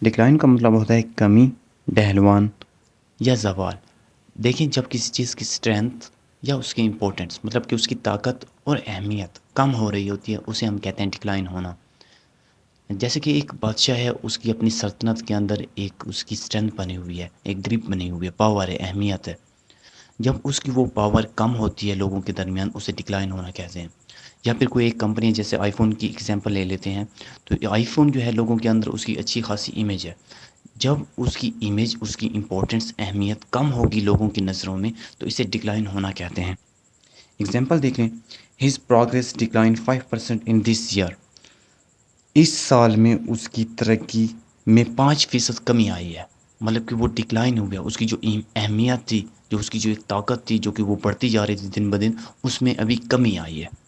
Decline का मतलब होता है कमी, ढहलवान या ज़वाल। देखें, जब किसी चीज़ की स्ट्रेंथ या उसकी इम्पोर्टेंस मतलब कि उसकी ताकत और अहमियत कम हो रही होती है, उसे हम कहते हैं डिक्लाइन होना। जैसे कि एक बादशाह है, उसकी अपनी सल्तनत के अंदर एक उसकी स्ट्रेंथ बनी हुई है, एक ग्रिप बनी हुई है, पावर है, अहमियत है। जब उसकी वो पावर कम होती है लोगों के दरमियान, उसे डिक्लाइन होना कहते हैं। या फिर कोई एक कंपनी, जैसे आईफ़ोन की एग्जांपल ले लेते हैं, तो आईफ़ोन जो है लोगों के अंदर उसकी अच्छी खासी इमेज है। जब उसकी इमेज, उसकी इम्पोर्टेंस, अहमियत कम होगी लोगों की नज़रों में, तो इसे डिक्लाइन होना कहते हैं। एग्जांपल देख लें, his progress decline 5% in this year. इस साल में उसकी तरक्की में 5% कमी आई है। मतलब कि वो डिक्लाइन हो गया, उसकी जो अहमियत थी, जो उसकी जो एक ताकत थी, जो कि वो बढ़ती जा रही थी दिन ब दिन, उसमें अभी कमी आई है।